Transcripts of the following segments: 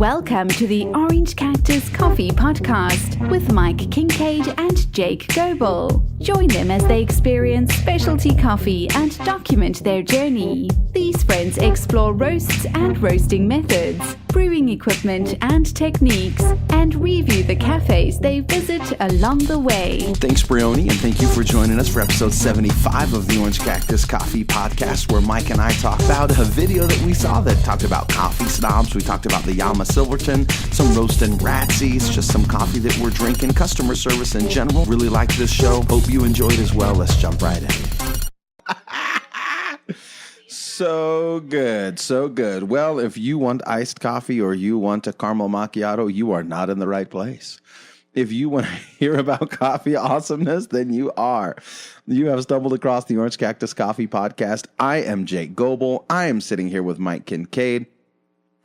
Welcome to the Orange Cactus Coffee Podcast with Mike Kincaid and Jake Goebel. Join them as they experience specialty coffee and document their journey. These friends explore roasts and roasting methods, brewing equipment and techniques, and review the cafes they visit along the way. Thanks, Brioni, and thank you for joining us for episode 75 of the Orange Cactus Coffee Podcast, where Mike and I talk about a video that we saw that talked about Coffee Snobs. We talked about the Yama Silverton, some Roastin Ratzy, just some coffee that we're drinking, customer service in general. Really liked this show. Hope you enjoyed as well. Let's jump right in. So good, so good. Well, if you want iced coffee or you want a caramel macchiato, you are not in the right place. If you want to hear about coffee awesomeness, then you are. You have stumbled across the Orange Cactus Coffee Podcast. I am Jake Goebel. I am sitting here with Mike Kincaid.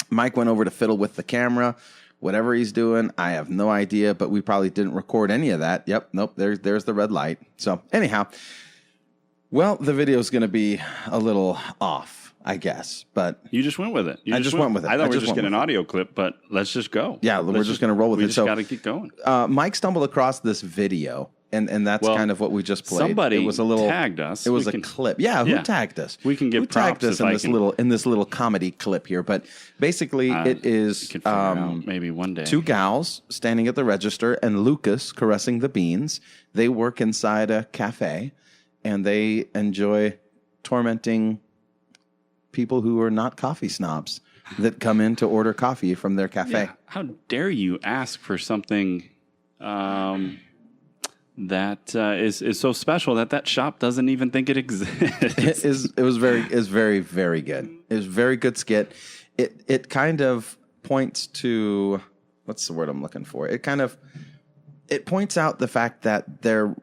Mike went over to fiddle with the camera. Whatever he's doing, I have no idea, but we probably didn't record any of that. Yep, nope, there's the red light. So anyhow, well, the video is going to be a little off, I guess, but you just went with it. I just went with it. I thought we were just getting an audio clip, but let's just go. Yeah, we're just going to roll with it. We just got to keep going. Mike stumbled across this video, and that's kind of what we just played. Somebody it was a little, tagged us. It was a clip. Yeah, who tagged us? We can give who props tagged us in this little comedy clip here, but basically it is maybe one day two gals standing at the register and Lucas caressing the beans. They work inside a cafe, and they enjoy tormenting people who are not coffee snobs that come in to order coffee from their cafe. Yeah. How dare you ask for something that is so special that shop doesn't even think it exists? It was very very good. It was a very good skit. It kind of points to, what's the word I'm looking for? It points out the fact that there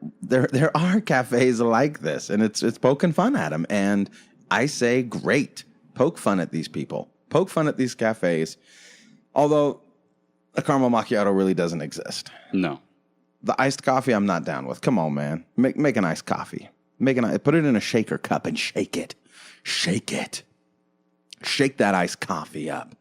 are cafes like this, and it's poking fun at them. And I say, great, poke fun at these people, poke fun at these cafes. Although a caramel macchiato really doesn't exist. No, the iced coffee I'm not down with. Come on, man, make an iced coffee. Put it in a shaker cup and shake it, shake that iced coffee up.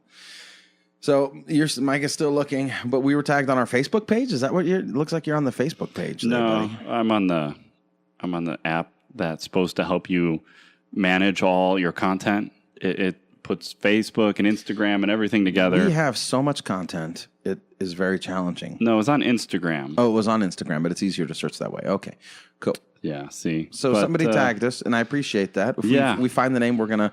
So Mike is still looking, but we were tagged on our Facebook page. Is that what it looks like? You're on the Facebook page. No, I'm on the app that's supposed to help you manage all your content. It puts Facebook and Instagram and everything together. We have so much content. It is very challenging. No, it's on Instagram. Oh, it was on Instagram, but it's easier to search that way. Okay, cool. Yeah, see. So somebody tagged us, and I appreciate that. If we find the name, we're gonna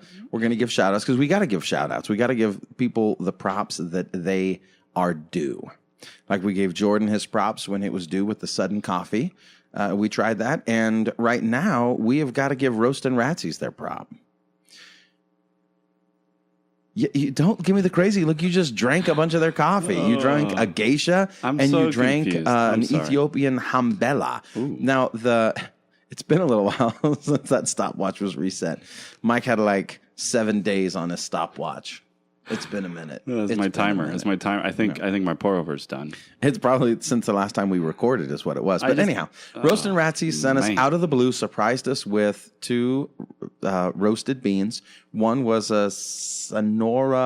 give shout outs, because we got to give shout outs. We got to give people the props that they are due. Like we gave Jordan his props when it was due with the sudden coffee. We tried that, and right now we have got to give Roastin Ratzy's their prop. You don't give me the crazy look. You just drank a bunch of their coffee. You drank a geisha, you drank an Ethiopian Hambela. Ooh. Now, it's been a little while since that stopwatch was reset. Mike had like 7 days on his stopwatch. It's been a minute. That's my timer. It's my timer. I think my pour over is done. It's probably since the last time we recorded is what it was. But anyhow, Roastin Ratzy sent us out of the blue, surprised us with two roasted beans. One was a Sonoran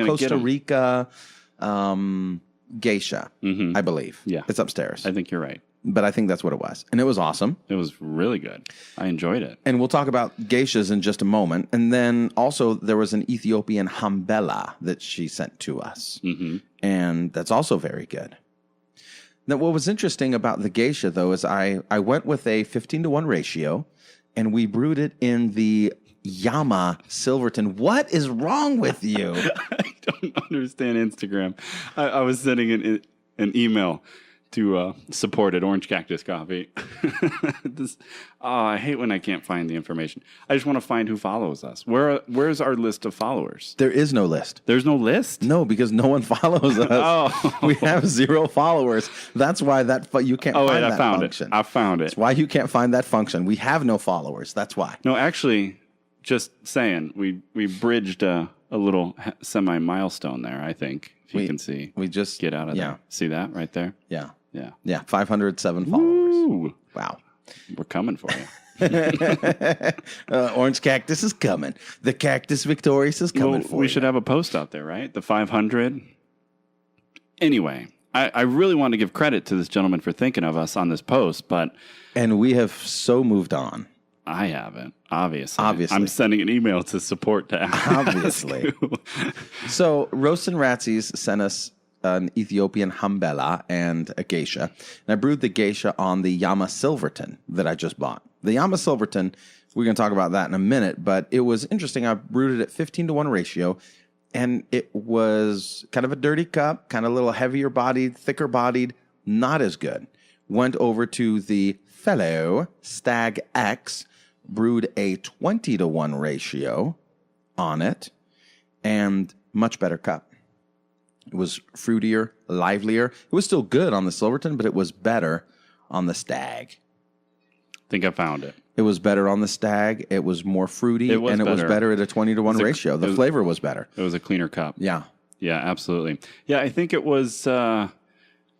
Costa Rica geisha, I believe. Yeah. It's upstairs. I think you're right. But I think that's what it was. And it was awesome. It was really good. I enjoyed it. And we'll talk about geishas in just a moment. And then also there was an Ethiopian Hambela that she sent to us. Mm-hmm. And that's also very good. Now, what was interesting about the geisha, though, is I went with a 15-to-1 ratio, and we brewed it in the Yama Silverton. What is wrong with you? I don't understand Instagram. I was sending an email to support at Orange Cactus Coffee. I hate when I can't find the information. I just want to find who follows us. Where's our list of followers? There is no list. There's no list? No, because no one follows us. Oh. We have 0 followers. That's why you can't find that function. I found it. That's why you can't find that function. We have no followers. That's why. No, actually, just saying, we bridged a little semi-milestone there, I think. If you can see. We just get out of there. See that right there? Yeah. Yeah. Yeah. 507 followers. Ooh. Wow. We're coming for you. Orange Cactus is coming. The Cactus Victorious is coming for you. We should have a post out there, right? The 500. Anyway, I really want to give credit to this gentleman for thinking of us on this post, but... And we have so moved on. I haven't, obviously. I'm sending an email to support to ask. Obviously. So, Roastin Ratzy's sent us an Ethiopian Hambela and a Geisha. And I brewed the Geisha on the Yama Silverton that I just bought. The Yama Silverton, we're going to talk about that in a minute, but it was interesting. I brewed it at 15-to-1 ratio, and it was kind of a dirty cup, kind of a little heavier bodied, thicker bodied, not as good. Went over to the Fellow Stagg X, brewed a 20-to-1 ratio on it, and much better cup. It was fruitier, livelier. It was still good on the Silverton, but it was better on the Stagg. I think I found it. It was better on the Stagg. It was more fruity, and it was better at a 20-to-1 ratio. The flavor was better. It was a cleaner cup. Yeah. Yeah, absolutely. Yeah, I think it was the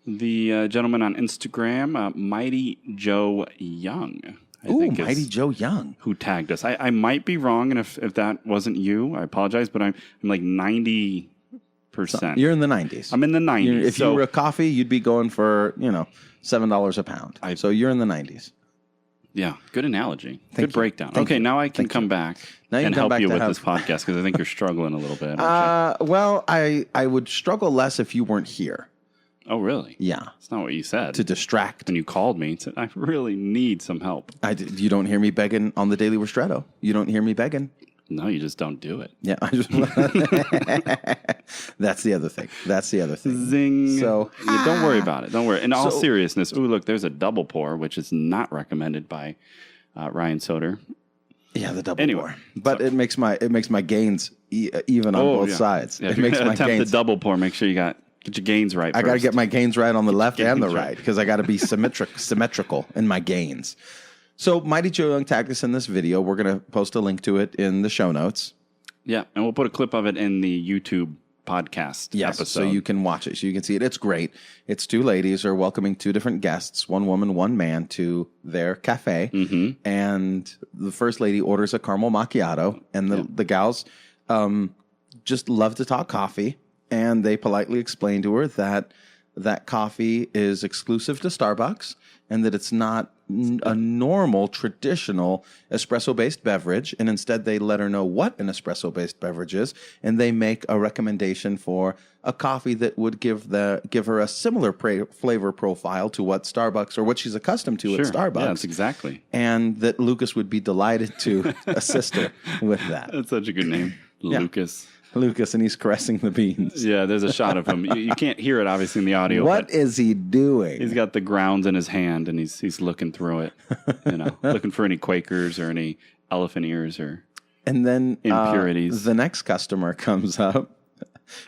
gentleman on Instagram, Mighty Joe Young. Mighty Joe Young. Who tagged us. I might be wrong, and if that wasn't you, I apologize, but I'm like 90%. You're in the 90s. I'm in the 90s. If you were a coffee, you'd be going for, $7 a pound. So you're in the 90s. Yeah, good analogy. Thank good you. breakdown. Thank okay, you. now I can come back and help you with this podcast because I think you're struggling a little bit. Well, I would struggle less if you weren't here. Oh, really? Yeah. That's not what you said. To distract. When you called me, said, I really need some help. You don't hear me begging on the Daily Ristretto. You don't hear me begging. No, you just don't do it. Yeah. That's the other thing. Zing. So don't worry about it. Don't worry. In all seriousness, look, there's a double pour, which is not recommended by Ryan Soder. Yeah, the double pour. But it makes my gains even on both sides. Yeah, it makes my gains. The double pour. Make sure you get your gains right. I got to get my gains right on the left and the right because I got to be symmetrical in my gains. So, Mighty Joe Young tagged us in this video. We're going to post a link to it in the show notes. Yeah, and we'll put a clip of it in the YouTube podcast episode. So you can watch it, so you can see it. It's great. It's two ladies are welcoming two different guests, one woman, one man, to their cafe. Mm-hmm. And the first lady orders a caramel macchiato, and the gals just love to talk coffee. And they politely explain to her that coffee is exclusive to Starbucks and that it's not a normal, traditional espresso-based beverage. And instead, they let her know what an espresso-based beverage is. And they make a recommendation for a coffee that would give her a similar flavor profile to what Starbucks or what she's accustomed to at Starbucks. Yeah, that's exactly. And that Lucas would be delighted to assist her with that. That's such a good name, Lucas. Lucas, and he's caressing the beans. Yeah, there's a shot of him. You can't hear it, obviously, in the audio. What is he doing? He's got the grounds in his hand, and he's looking through it, looking for any Quakers or any elephant ears or impurities. The next customer comes up.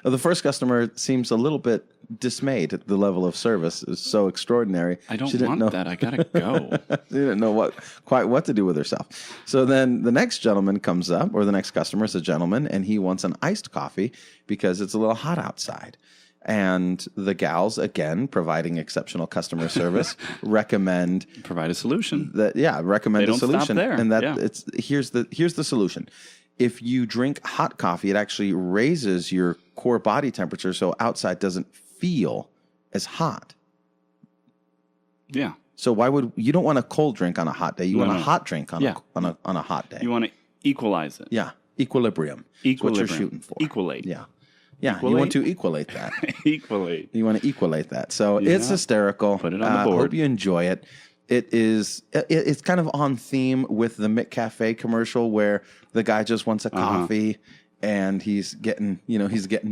The first customer seems a little bit dismayed at the level of service. Is so extraordinary. I don't want that. I gotta go. She didn't know quite what to do with herself. So then the next gentleman comes up, or the next customer is a gentleman, and he wants an iced coffee because it's a little hot outside. And the gals, again, providing exceptional customer service, provide a solution. Recommend a solution. Stop there. And here's the solution. If you drink hot coffee, it actually raises your core body temperature, so outside doesn't feel as hot. Yeah. So you don't want a cold drink on a hot day. You want a hot drink on a hot day. You want to equalize it. Yeah. Equilibrium. That's what you're shooting for. Equalate. Yeah. Yeah. You want to equalate that. Equalate. You want to equalate that. So it's hysterical. Put it on the board. Hope you enjoy it. It's kind of on theme with the McCafe commercial where the guy just wants a coffee and he's getting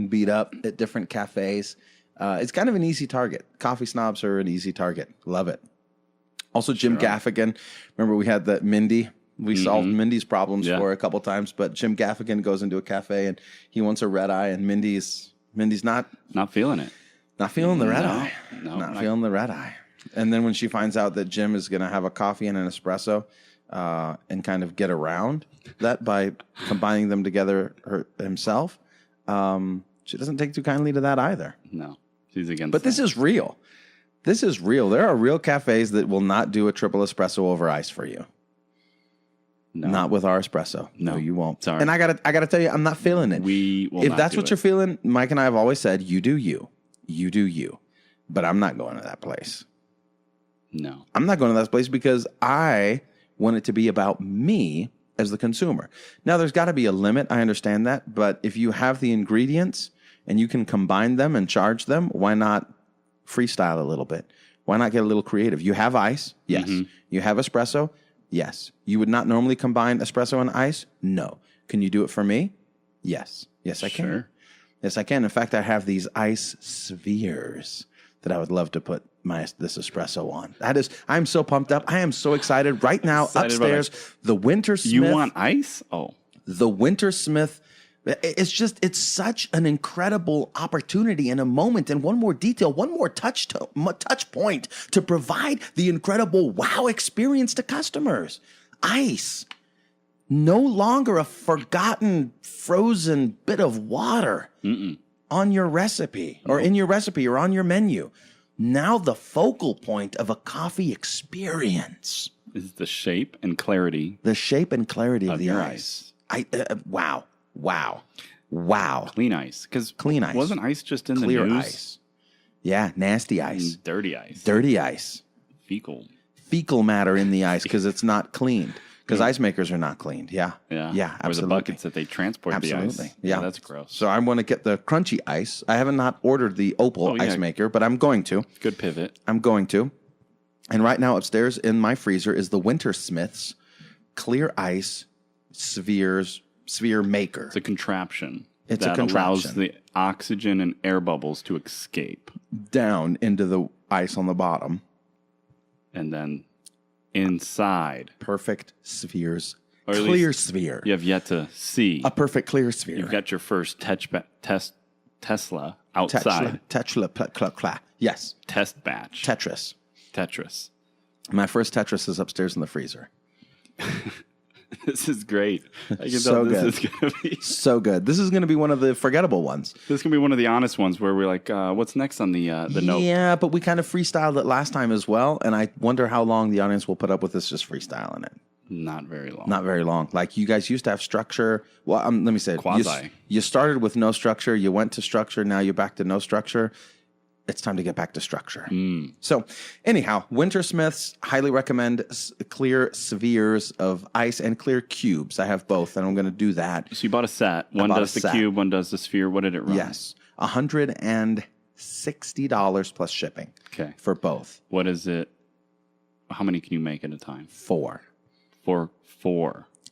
beat up at different cafes. It's kind of an easy target. Coffee snobs are an easy target. Love it. Also, Jim Gaffigan. Remember we had that Mindy. We solved Mindy's problems for a couple times, but Jim Gaffigan goes into a cafe and he wants a red eye, and Mindy's not feeling it. Not feeling the red eye. Not feeling the red eye. And then when she finds out that Jim is going to have a coffee and an espresso and kind of get around that by combining them together himself, she doesn't take too kindly to that either. No, she's against But this is real. This is real. There are real cafes that will not do a triple espresso over ice for you. No. Not with our espresso. No, you won't. Sorry. And I gotta tell you, I'm not feeling it. We will If not that's do what it. you're feeling, Mike and I have always said, you do you. You do you. But I'm not going to that place. No. I'm not going to that place because I want it to be about me as the consumer. Now, there's got to be a limit. I understand that. But if you have the ingredients and you can combine them and charge them, why not freestyle a little bit? Why not get a little creative? You have ice. Yes. You have espresso. Yes. You would not normally combine espresso and ice? No. Can you do it for me? Yes. Yes, I can. Sure. Yes, I can. In fact, I have these ice spheres that I would love to put this espresso on. I'm so pumped up. I am so excited right now. Excited about Upstairs, the Wintersmith. You want ice? Oh. The Wintersmith. It's such an incredible opportunity and a moment, and one more detail, one more touch point to provide the incredible wow experience to customers. Ice, no longer a forgotten frozen bit of water on your recipe or in your recipe or on your menu. Now the focal point of a coffee experience Is the shape and clarity. The shape and clarity of the your ice. Wow. Clean ice. Because Clean ice. wasn't ice just in Clear the news? ice. Yeah, nasty ice. Dirty ice. Dirty ice. Fecal Matter in the ice because it's not cleaned. Because ice makers are not cleaned. Yeah. Yeah. Yeah, Or the absolutely. buckets that they transport the ice. Yeah. That's gross. So I want to get the crunchy ice. I haven't not ordered the Opal ice maker, but I'm going to. Good pivot. I'm going to. And right now upstairs in my freezer is the Wintersmiths clear ice sphere maker. It's a contraption. It's a that contraption. allows the oxygen and air bubbles to escape. Down into the ice on the bottom. And then inside. Perfect spheres. Or at Clear least sphere. You have yet to see. A perfect clear sphere. You've got your first Tesla outside. Tesla. Yes. Test batch. Tetris. My first Tetris is upstairs in the freezer. This is great. I can So tell this good. is going to be. So good. This is going to be one of the forgettable ones. This is going to be one of the honest ones where we're like, what's next on the note? Yeah, but we kind of freestyled it last time as well, and I wonder how long the audience will put up with us just freestyling it. Not very long. Not very long. Like you guys used to have structure. Well, let me say it. Quasi. You started with no structure. You went to structure. Now you're back to no structure. It's time to get back to structure. So anyhow, Wintersmiths, highly recommend clear spheres of ice and clear cubes. I have both, and I'm going to do that. So you bought a set. One does the cube, one does the sphere. What did it run? Yes. $160 plus shipping. Okay. For both. What is it? How many can you make at a time? 4. 4.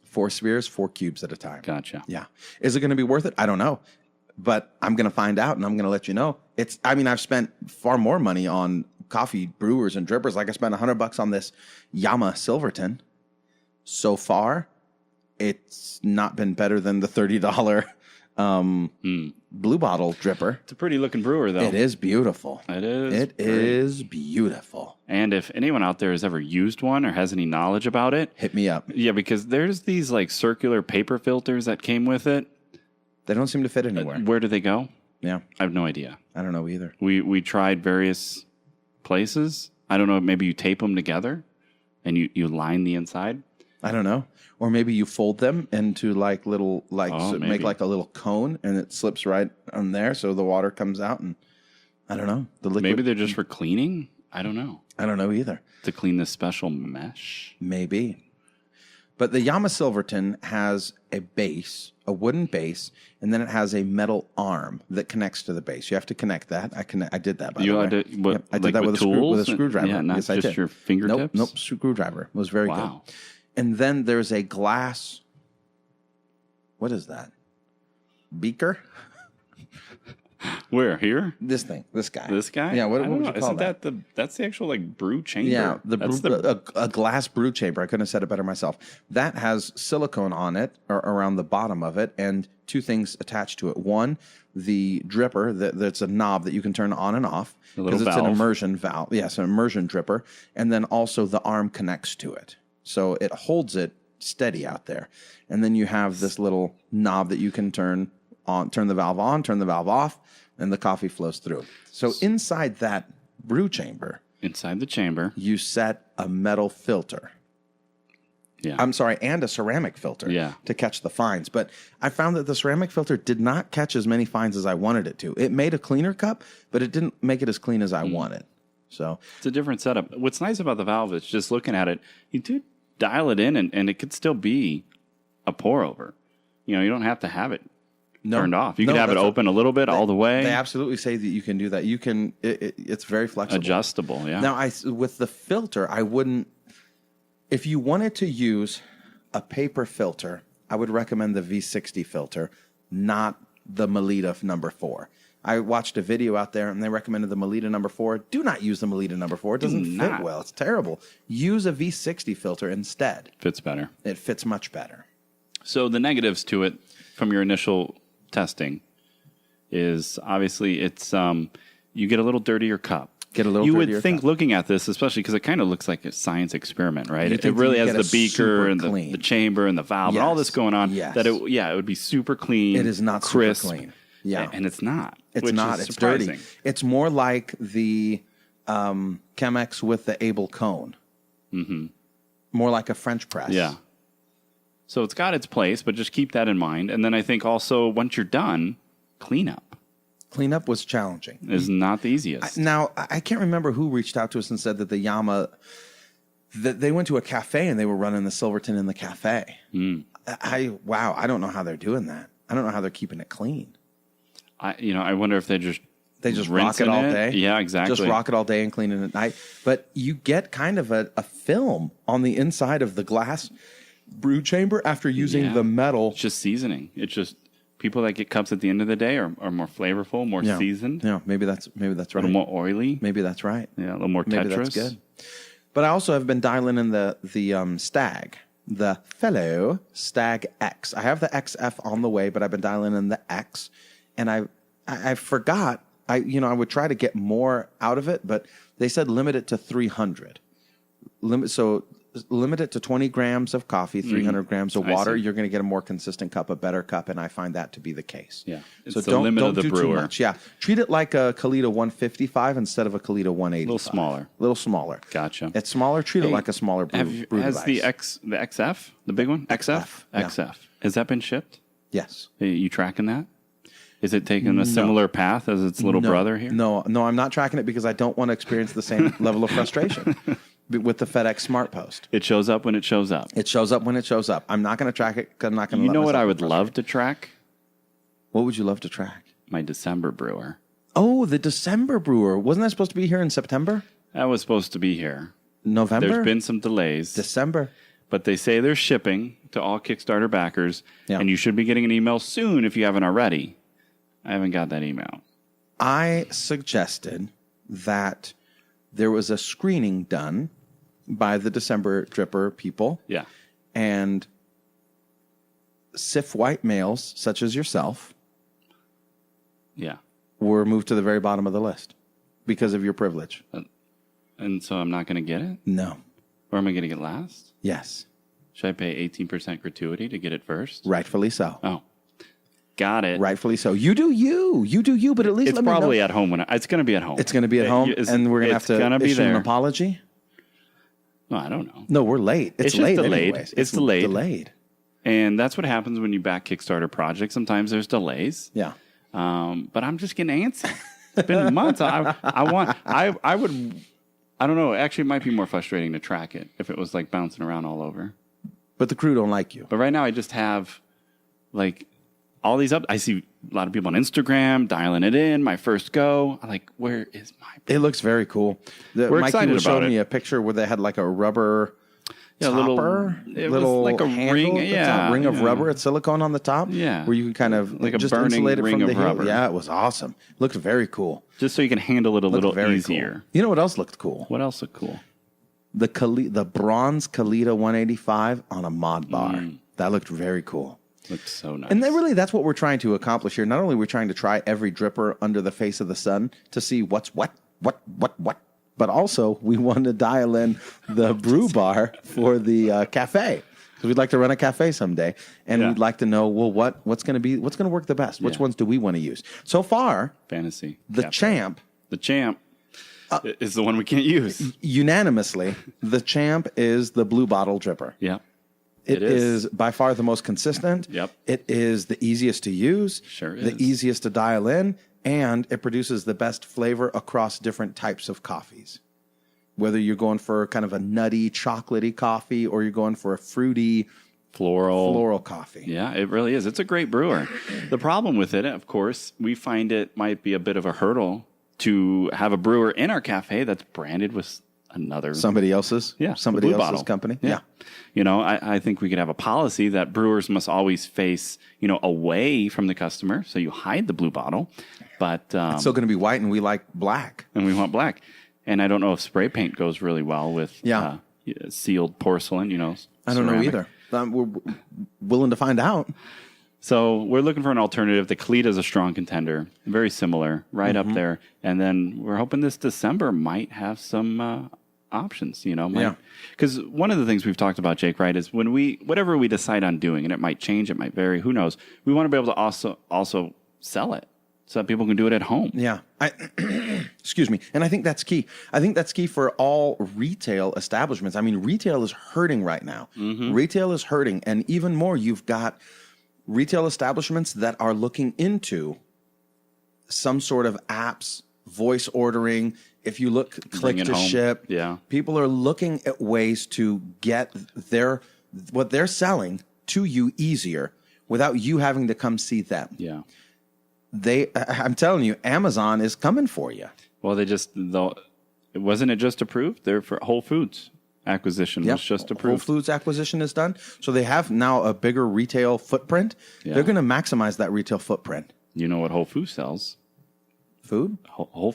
4 spheres, 4 cubes at a time. Gotcha. Yeah. Is it going to be worth it? I don't know. But I'm going to find out, and I'm going to let you know. I've spent far more money on coffee brewers and drippers. Like I spent $100 on this Yama Silverton. So far, it's not been better than the $30 blue bottle dripper. It's a pretty looking brewer, though. It is beautiful. It is. It is beautiful. And if anyone out there has ever used one or has any knowledge about it, hit me up. Yeah, because there's these like circular paper filters that came with it. They don't seem to fit anywhere. Where do they go? Yeah. I have no idea. I don't know either. We tried various places. I don't know. Maybe you tape them together and you line the inside. I don't know. Or maybe you fold them into like little, make like a little cone and it slips right on there so the water comes out and I don't know. The liquid. Maybe they're just for cleaning. I don't know. I don't know either. To clean this special mesh? Maybe. But the Yama Silverton has a base, a wooden base, and then it has a metal arm that connects to the base. You have to connect that. I did that, by the way. I did that with a screwdriver. Yeah, not yes, I just did. your fingertips? Nope, screwdriver. It was very good. And then there's a glass, what is that? Beaker? Where? Here? This thing. This guy. This guy? Yeah, what would you call Isn't that? That's the actual like brew chamber? Yeah, That's a glass brew chamber. I couldn't have said it better myself. That has silicone on it, or around the bottom of it, and 2 things attached to it. One, the dripper, that's a knob that you can turn on and off. Because it's an immersion valve. Yes, an immersion dripper. And then also the arm connects to it. So it holds it steady out there. And then you have this little knob that you can turn the valve on, turn the valve off, and the coffee flows through. So inside that brew chamber, inside the chamber, you set a metal filter. Yeah. I'm sorry, and a ceramic filter to catch the fines. But I found that the ceramic filter did not catch as many fines as I wanted it to. It made a cleaner cup, but it didn't make it as clean as I wanted. So it's a different setup. What's nice about the valve is just looking at it, you do dial it in and it could still be a pour over. You know, you don't have to have it turned off. You could have it open a little bit all the way. They absolutely say that you can do that. You can. It's very flexible, adjustable. Yeah. Now, with the filter, I wouldn't. If you wanted to use a paper filter, I would recommend the V60 filter, not the Melita number 4. I watched a video out there, and they recommended the Melita number 4. Do not use the Melita number 4. It doesn't fit well. It's terrible. Use a V60 filter instead. Fits better. It fits much better. So the negatives to it from your initial testing is obviously it's you get a little dirtier cup. You would think looking at this, especially because it kind of looks like a science experiment, right? It really has the beaker and the chamber and the valve and all this going on. Yes. That it would be super clean. It is not crisp, super clean. Yeah, and it's not. It's not. It's dirty. It's more like the Chemex with the Able cone. Mm-hmm. More like a French press. Yeah. So it's got its place, but just keep that in mind. And then I think also once you're done, clean up. Cleanup was challenging. Is not the easiest. Now, I can't remember who reached out to us and said that the Yama, that they went to a cafe and they were running the Silverton in the cafe. I don't know how they're doing that. I don't know how they're keeping it clean. I wonder if they just rock it all day. Yeah, exactly. Just rock it all day and clean it at night. But you get kind of a film on the inside of the glass brew chamber after using the metal. It's just seasoning. It's just people that get cups at the end of the day are more flavorful, more seasoned. Yeah, maybe that's right. A little more oily. Maybe that's right. Yeah, a little more Tetris. Maybe that's good. But I also have been dialing in the Stagg, the Fellow Stagg X. I have the XF on the way, but I've been dialing in the X, and I forgot. I would try to get more out of it, but they said limit it to 300. Limit it to 20 grams of coffee, 300 grams of water. You're going to get a more consistent cup, a better cup, and I find that to be the case. Yeah, so don't do too much. Yeah, treat it like a Kalita 155 instead of a Kalita 185. A little smaller. Gotcha. It's smaller. Treat it like a smaller brew has device. the XF, the big one? XF? Yeah. XF. Has that been shipped? Yes. Are you tracking that? Is it taking a similar path as its little brother here? No, I'm not tracking it because I don't want to experience the same level of frustration with the FedEx Smart Post. It shows up when it shows up. It shows up when it shows up. I'm not going to track it because I'm not going to. You know what I would love to track? What would you love to track? My December brewer. Oh, the December brewer. Wasn't that supposed to be here in September? That was supposed to be here. November? There's been some delays. December. But they say they're shipping to all Kickstarter backers, and you should be getting an email soon if you haven't already. I haven't got that email. I suggested that there was a screening done by the December Dripper people. Yeah. And CIF white males, such as yourself, were moved to the very bottom of the list because of your privilege. And so I'm not going to get it? No. Or am I going to get last? Yes. Should I pay 18% gratuity to get it first? Rightfully so. Oh. Got it. Rightfully so. You do you, but at least it's let me know. probably at home. It's going to be at home. It's going to be at home, and we're going to have to issue an apology? No, I don't know. No, we're late. It's late delayed. Anyways. It's delayed. Delayed. And that's what happens when you back Kickstarter projects. Sometimes there's delays. Yeah. But I'm just getting antsy. It's been months. I don't know. Actually, it might be more frustrating to track it if it was like bouncing around all over. But the crew don't like you. But right now I just have like all these up. I see a lot of people on Instagram dialing it in. My first go. I'm like, where is my? It looks very cool. We're excited about showed me a picture where they had like a rubber topper, little like a ring, ring of rubber. It's silicone on the top, where you can kind of like just a burning insulate it ring from of the heel. rubber. Yeah, it was awesome. Looked very cool. Just so you can handle it a little easier. Cool. You know what else looked cool? What else looked cool? The bronze Kalita 185 on a ModBar. That looked very cool. Looked so nice. And that's what we're trying to accomplish here. Not only are we trying to try every dripper under the face of the sun to see what's what, but also we want to dial in the brew bar for the cafe. Because we'd like to run a cafe someday. And we'd like to know, what's going to work the best? Which ones do we want to use? So far, Fantasy. The champ is the one we can't use. Unanimously, the champ is the blue bottle dripper. Yeah. It is by far the most consistent. Yep. It is the easiest to use. Sure is. The easiest to dial in, and it produces the best flavor across different types of coffees. Whether you're going for kind of a nutty, chocolatey coffee or you're going for a fruity, floral coffee. Yeah, it really is. It's a great brewer. The problem with it, of course, we find it might be a bit of a hurdle to have a brewer in our cafe that's branded with somebody else's bottle company. Yeah. You know, I think we could have a policy that brewers must always face, away from the customer. So you hide the blue bottle, but it's still going to be white, and we like black. And we want black. And I don't know if spray paint goes really well with sealed porcelain, I don't know either. We're willing to find out. So we're looking for an alternative. The Kalita is a strong contender, very similar, right up there. And then we're hoping this December might have some options, Because one of the things we've talked about, Jake, right, is when whatever we decide on doing, and it might change, it might vary, who knows, we want to be able to also sell it so that people can do it at home. Yeah. Excuse me. And I think that's key. I think that's key for all retail establishments. I mean, retail is hurting right now. Retail is hurting. And even more, you've got retail establishments that are looking into some sort of apps, voice ordering. If you look, click to ship. Yeah. People are looking at ways to get what they're selling to you easier without you having to come see them. Yeah. I'm telling you, Amazon is coming for you. Well, wasn't it just approved? They're for Whole Foods acquisition was just approved. Whole Foods acquisition is done. So they have now a bigger retail footprint. Yeah. They're going to maximize that retail footprint. You know what Whole Foods sells? Food?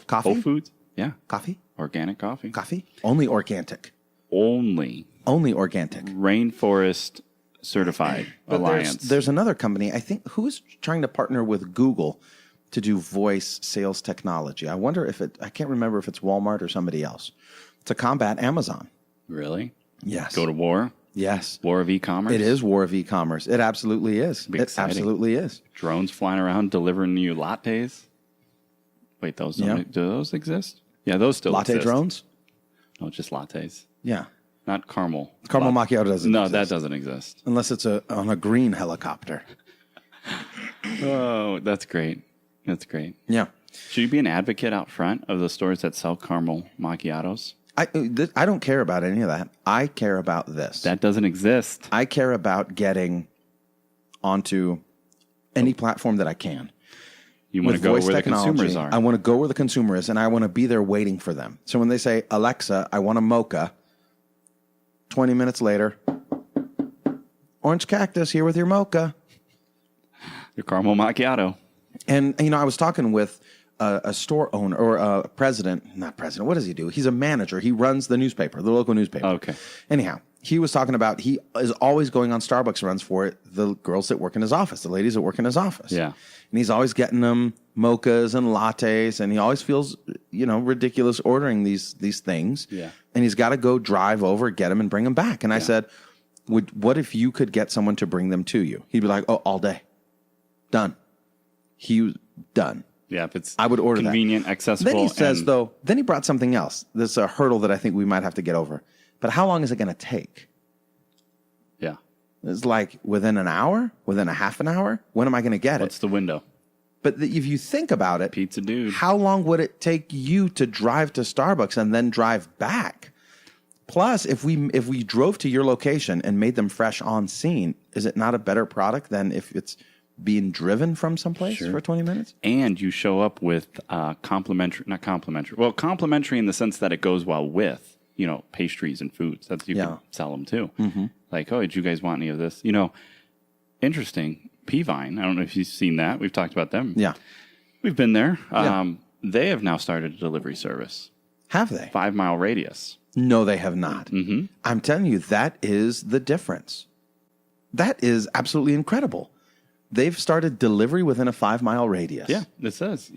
Coffee? Whole Foods? Yeah. Coffee? Organic coffee. Coffee? Only organic. Only organic. Rainforest certified alliance. There's another company, I think, who's trying to partner with Google to do voice sales technology. I wonder I can't remember if it's Walmart or somebody else, to combat Amazon. Really? Yes. Go to war? Yes. War of e-commerce? It is war of e-commerce. It absolutely is. It absolutely is. Drones flying around delivering you lattes? Wait, do those exist? Yeah, those still exist. Latte drones? No, just lattes. Yeah. Not caramel. Caramel macchiato doesn't exist. No, that doesn't exist. Unless it's on a green helicopter. Oh, that's great. That's great. Yeah. Should you be an advocate out front of the stores that sell caramel macchiatos? I don't care about any of that. I care about this. That doesn't exist. I care about getting onto any platform that I can. You want to go where the consumers are. I want to go where the consumer is, and I want to be there waiting for them. So when they say, Alexa, I want a mocha, 20 minutes later, Orange Cactus here with your mocha. Your caramel macchiato. And, I was talking with a store owner or a not president. What does he do? He's a manager. He runs the newspaper, the local newspaper. Okay. Anyhow, he was talking about he is always going on Starbucks runs for the girls that work in his office, the ladies that work in his office. Yeah. And he's always getting them mochas and lattes, and he always feels, ridiculous ordering these things. Yeah. And he's got to go drive over, get them, and bring them back. And I said, what if you could get someone to bring them to you? He'd be like, oh, all day. Done. Done. Yeah, if it's I would order convenient, that. accessible. Then he says, then he brought something else. There's a hurdle that I think we might have to get over. But how long is it going to take? Yeah. It's like within an hour? Within a half an hour? When am I going to get What's the window? But if you think about it, pizza dude, how long would it take you to drive to Starbucks and then drive back? Plus, if we drove to your location and made them fresh on scene, is it not a better product than if it's being driven from someplace for 20 minutes? And you show complimentary in the sense that it goes well with, pastries and foods. That's, you can sell them too. Mm-hmm. Like, oh, did you guys want any of this? Interesting. Peavine. I don't know if you've seen that. We've talked about them. Yeah. We've been there. Yeah. They have now started a delivery service. Have they? 5-mile radius. No, they have not. Mm-hmm. I'm telling you, that is the difference. That is absolutely incredible. They've started delivery within a 5-mile radius. Yeah, it says,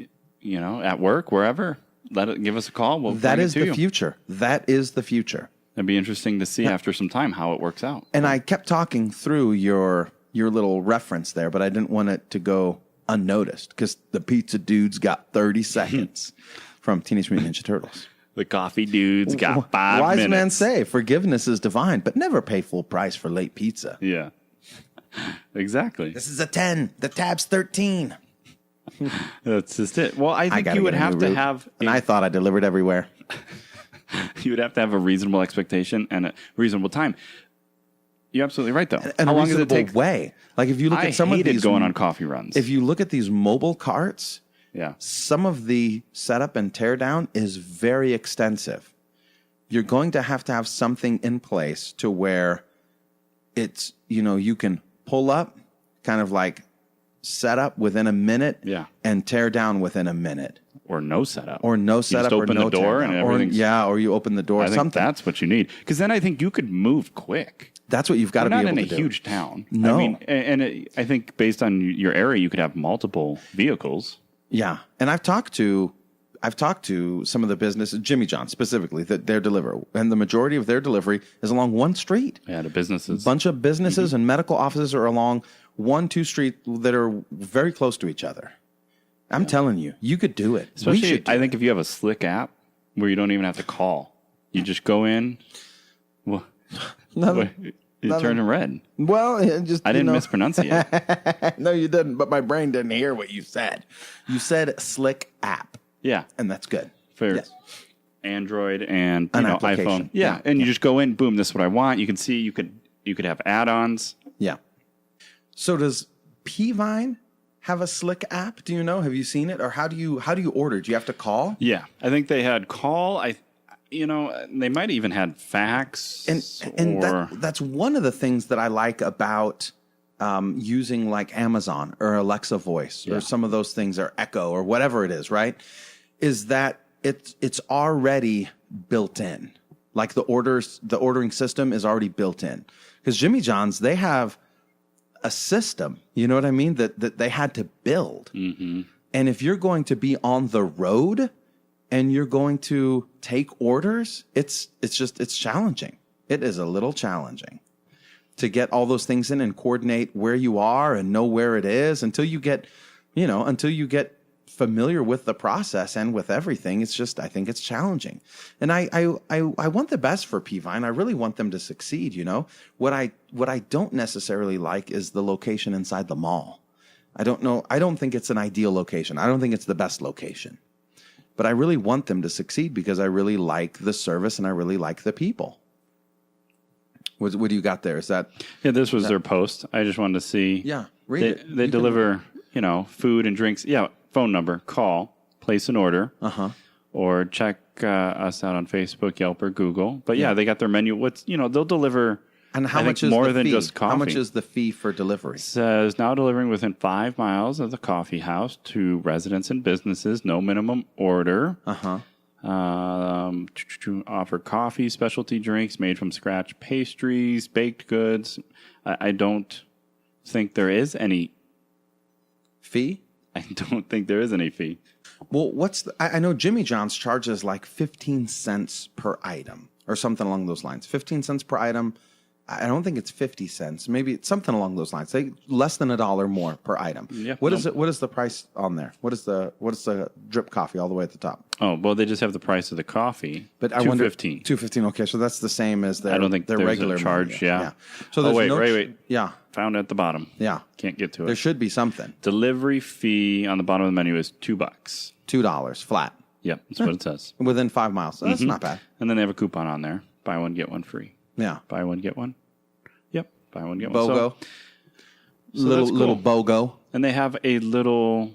at work, wherever, give us a call. We'll that is the future. That is the future. It'd be interesting to see after some time how it works out. And I kept talking through your little reference there, but I didn't want it to go unnoticed because the pizza dude's got 30 seconds from Teenage Mutant Ninja Turtles. The coffee dude's got 5 Wise minutes. men say forgiveness is divine, but never pay full price for late pizza. Yeah. Exactly. This is a 10. The tab's 13. That's just it. Well, I think you would have to have... And I thought I delivered everywhere. You would have to have a reasonable expectation and a reasonable time. You're absolutely right, though. And how a long does it reasonable take? way. Like if you look at some of these... going on coffee runs. If you look at these mobile carts, yeah, some of the setup and tear down is very extensive. You're going to have something in place to where it's, you can pull up, kind of like set up within a minute, and tear down within a minute. Or no setup. Or no setup. You just open the door and everything's... Or you open the door. I think that's what you need. Because then I think you could move quick. That's what you've got to be able to do. Not in a huge town. No. I mean, I think based on your area, you could have multiple vehicles. Yeah. And I've talked to some of the businesses, Jimmy John specifically, that their deliver, and the majority of their delivery is along one street. Yeah, the businesses. Bunch of businesses and medical offices are along 1-2 streets that are very close to each other. I'm telling you, you could do it. Especially, I think if you have a slick app where you don't even have to call, you just go in. Well, it turned red. Well, I didn't mispronounce it yet. No, you didn't. But my brain didn't hear what you said. You said slick app. Yeah, and that's good for Android and iPhone. Yeah, and you just go in. Boom, this is what I want. You can see. You could have add-ons. Yeah. So does Peavine have a slick app? Do you know? Have you seen it, or how do you order? Do you have to call? Yeah, I think they had call. They might even had fax. And that's one of the things that I like about using like Amazon or Alexa Voice or some of those things, or Echo or whatever it is, right? Is that it's already built in. Like the ordering system is already built in. Because Jimmy John's, they have a system, you know what I mean, that they had to build. Mm-hmm. And if you're going to be on the road and you're going to take orders, it's challenging. It is a little challenging to get all those things in and coordinate where you are and know where it is until you get familiar with the process and with everything. I think it's challenging. And I want the best for Peavine. I really want them to succeed, What I don't necessarily like is the location inside the mall. I don't think it's an ideal location. I don't think it's the best location. But I really want them to succeed because I really like the service and I really like the people. What do you got there? Is that... Yeah, this was their post. I just wanted to see... Yeah, read it. They deliver, food and drinks. Yeah, phone number, call, place an order. Or check us out on Facebook, Yelp, or Google. But they got their menu. They'll deliver... And how much is more the than fee? just coffee? How much is the fee for delivery? It says now delivering within 5 miles of the coffee house to residents and businesses. No minimum order. Offer coffee, specialty drinks made from scratch, pastries, baked goods. I don't think there is any fee. I don't think there is any fee. Well, I know Jimmy John's charges like 15 cents per item or something along those lines. 15 cents per item. I don't think it's 50 cents. Maybe it's something along those lines. Less than $1 more per item. Yeah, What is it? What is the price on there? What is the drip coffee all the way at the top? Oh, well, they just have the price of the coffee. But I wonder $2.15. Okay, so that's the same as their. I don't think their there's regular a charge. menu. Yeah. So there's wait. Yeah. Found it at the bottom. Yeah. Can't get to it. There should be something. Delivery fee on the bottom of the menu is $2. $2 flat. Yep, that's what it says. Within 5 miles. So that's not bad. And then they have a coupon on there. Buy one, get one free. Yeah. Buy one, get one. Yep. Buy one, get one. BOGO. So little BOGO. And they have a little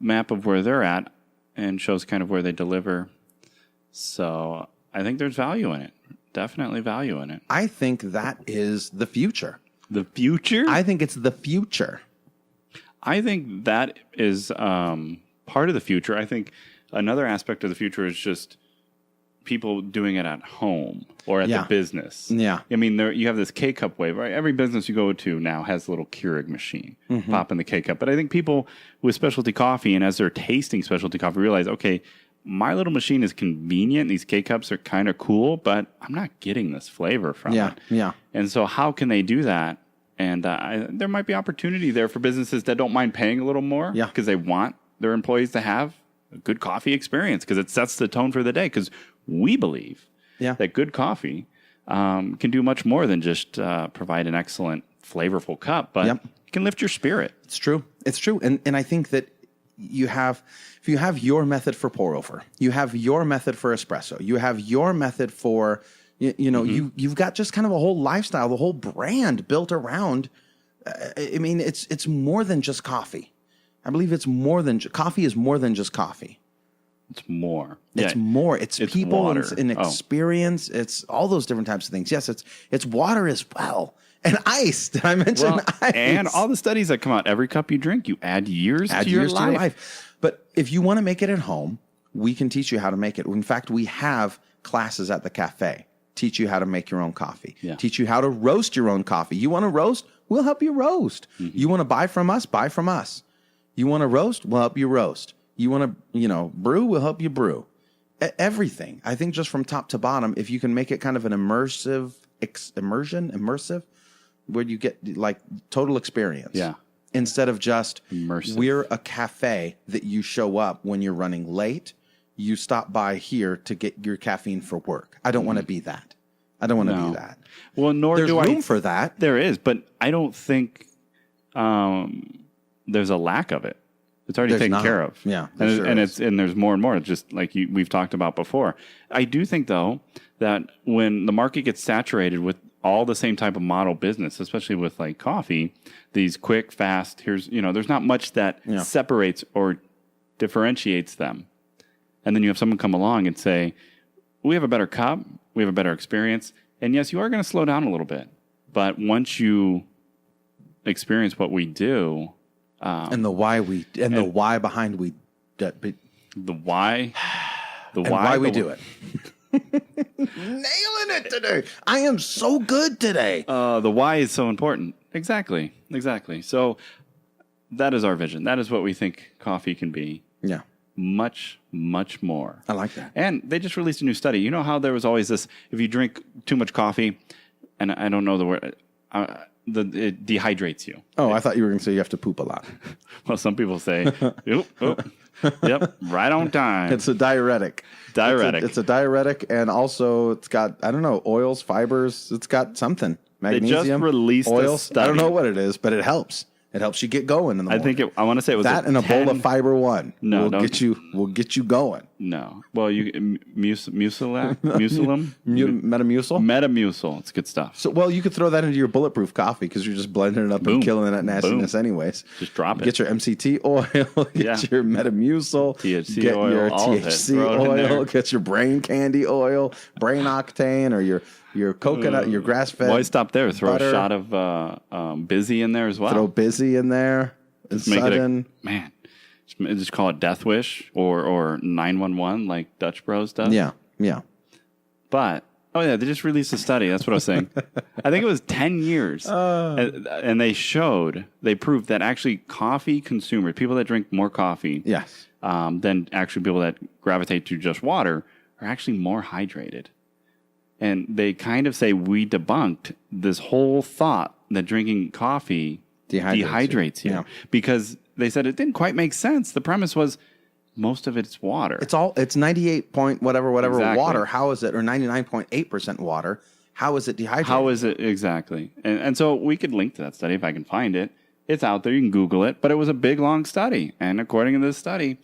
map of where they're at and shows kind of where they deliver. So I think there's value in it. Definitely value in it. I think that is the future. The future? I think it's the future. I think that is part of the future. I think another aspect of the future is just people doing it at home or at the business. Yeah. I mean, you have this K-Cup wave, right? Every business you go to now has a little Keurig machine. Pop in the K-Cup. But I think people with specialty coffee and as they're tasting specialty coffee realize, okay, my little machine is convenient. These K-Cups are kind of cool, but I'm not getting this flavor from it. Yeah. And so how can they do that? And there might be opportunity there for businesses that don't mind paying a little more because they want their employees to have a good coffee experience because it sets the tone for the day. Because we believe that good coffee can do much more than just provide an excellent, flavorful cup, but it can lift your spirit. It's true. It's true. And I think that if you have your method for pour over, you have your method for espresso, you have your method for, you've got just kind of a whole lifestyle, the whole brand built around. I mean, it's more than just coffee. I believe it's more than coffee is more than just coffee. It's more. It's more. It's people and experience. It's all those different types of things. Yes, it's water as well. And ice. Did I mention ice? And all the studies that come out, every cup you drink, you add years to your life. But if you want to make it at home, we can teach you how to make it. In fact, we have classes at the cafe. Teach you how to make your own coffee. Yeah. Teach you how to roast your own coffee. You want to roast? We'll help you roast. Mm-hmm. You want to buy from us? Buy from us. You want to roast? We'll help you roast. You want to, brew? We'll help you brew. Everything. I think just from top to bottom, if you can make it kind of an immersive, where you get like total experience. Yeah. Instead of just immersive. We're a cafe that you show up when you're running late. You stop by here to get your caffeine for work. I don't want to be that. I don't want to be that. Well, there's room for that. There is, but I don't think there's a lack of it. It's already taken care of. Yeah. And there's more and more, just like we've talked about before. I do think, though, that when the market gets saturated with all the same type of model business, especially with like coffee, these quick, fast, there's not much that separates or differentiates them. And then you have someone come along and say, we have a better cup, we have a better experience. And yes, you are going to slow down a little bit. But once you experience what we do, and the why behind why we do it. Nailing it today. I am so good today. The why is so important. Exactly. So that is our vision. That is what we think coffee can be. Yeah. Much, much more. I like that. And they just released a new study. You know how there was always this, if you drink too much coffee, and I don't know the word, it dehydrates you. Oh, I thought you were going to say you have to poop a lot. Well, some people say, yep, right on time. It's a diuretic. It's a diuretic, and also it's got, I don't know, oils, fibers. It's got something. Magnesium. They just released oils. A study. I don't know what it is, but it helps. It helps you get going in the morning. I want to say it was that and a bowl of Fiber One. No, we'll get you going. No, well, Metamucil. Metamucil. It's good stuff. So, you could throw that into your bulletproof coffee because you're just blending it up and killing that nastiness, anyways. Just drop it. Get your MCT oil. Get your Metamucil. THC get oil. Your all THC oil. Get your brain candy oil, brain octane, or your coconut, your grass-fed. Why stop there? Throw butter. A shot of Busy in there as well. Throw Busy in there. Just make it just call it Death Wish or 911 like Dutch Bros does. Yeah. But they just released a study. That's what I was saying. I think it was 10 years, and they proved that actually coffee consumers, people that drink more coffee, than actually people that gravitate to just water, are actually more hydrated. And they kind of say we debunked this whole thought that drinking coffee dehydrates you. Because they said it didn't quite make sense. The premise was most of it's water. It's 98 point whatever exactly. Water. How is it? Or 99.8% water. How is it dehydrated? How is it exactly? And so we could link to that study if I can find it. It's out there. You can Google it. But it was a big, long study. And according to this study,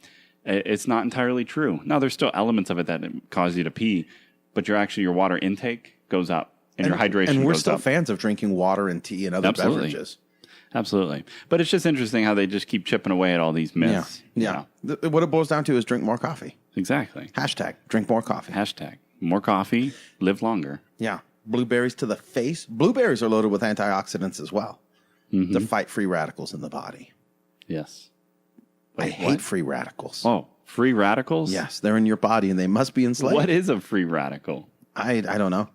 it's not entirely true. Now, there's still elements of it that cause you to pee. But your water intake goes up and your hydration goes up. And we're still fans of drinking water and tea and other beverages. Absolutely. But it's just interesting how they just keep chipping away at all these myths. Yeah. What it boils down to is drink more coffee. Exactly. # drink more coffee. # more coffee, live longer. Yeah. Blueberries to the face. Blueberries are loaded with antioxidants as well to fight free radicals in the body. Yes. I hate free radicals. Oh, free radicals? Yes, they're in your body and they must be enslaved. What is a free radical? I don't know.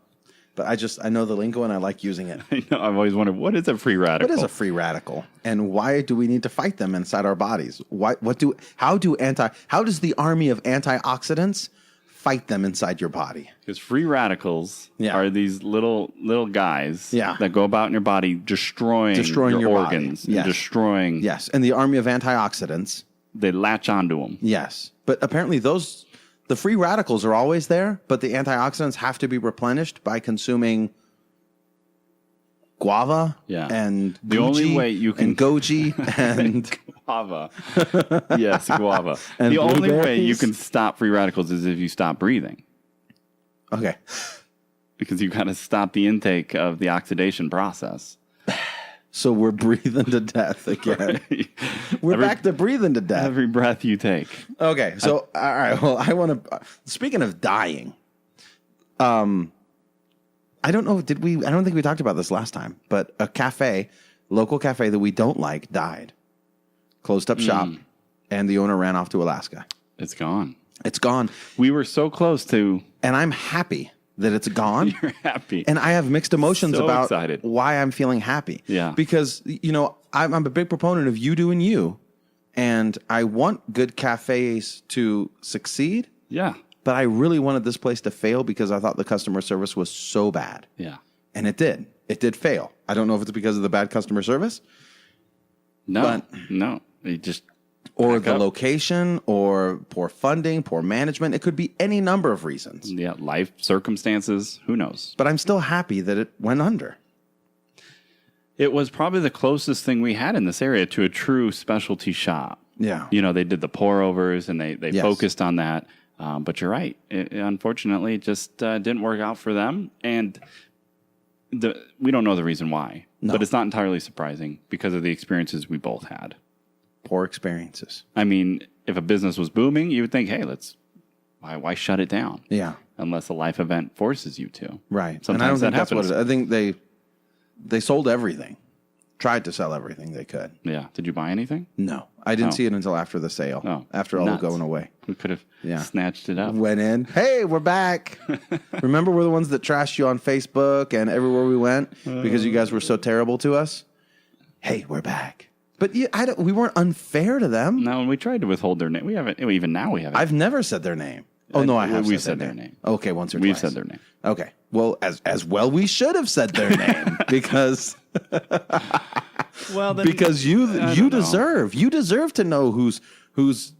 But I know the lingo and I like using it. I know. I've always wondered, what is a free radical? What is a free radical? And why do we need to fight them inside our bodies? How does the army of antioxidants fight them inside your body? Because free radicals are these little guys that go about in your body destroying your organs. Yes. Destroying. Yes. And the army of antioxidants they latch onto them. Yes. But apparently the free radicals are always there, but the antioxidants have to be replenished by consuming guava and the only way you can goji and guava. Yes, guava. And the only way you can stop free radicals is if you stop breathing. Okay. Because you got to stop the intake of the oxidation process. So we're breathing to death again. We're back to breathing to death. Every breath you take. Okay. So, all right. Well, I want to, speaking of dying, I don't know, I don't think we talked about this last time, but a local cafe that we don't like died. Closed up shop, and the owner ran off to Alaska. It's gone. It's gone. We were so close to... And I'm happy that it's gone. You're happy. And I have mixed emotions about excited. Why I'm feeling happy. Yeah. Because, I'm a big proponent of you doing you, and I want good cafes to succeed. Yeah. But I really wanted this place to fail because I thought the customer service was so bad. Yeah. And it did. It did fail. I don't know if it's because of the bad customer service. No. It just... Or the location, or poor funding, poor management. It could be any number of reasons. Yeah, life circumstances. Who knows? But I'm still happy that it went under. It was probably the closest thing we had in this area to a true specialty shop. Yeah. They did the pour-overs, and they focused on that. But you're right. Unfortunately, it just didn't work out for them. And we don't know the reason why. No. But it's not entirely surprising because of the experiences we both had. Poor experiences. I mean, if a business was booming, you would think, hey, why shut it down? Yeah. Unless a life event forces you to. Right. Sometimes and I don't think that's happens. what it is. I think they sold everything. Tried to sell everything they could. Yeah. Did you buy anything? No. I didn't see it until after the sale. Oh, after all the going away. We could have snatched it up. Went in. Hey, we're back. Remember we're the ones that trashed you on Facebook and everywhere we went because you guys were so terrible to us? Hey, we're back. But we weren't unfair to them. No, and we tried to withhold their name. We haven't. Even now, we haven't. I've never said their name. Oh no, I have. We've said their name. Okay, once or We've twice. said their name. Okay. Well, as well, we should have said their name because because you deserve to know who's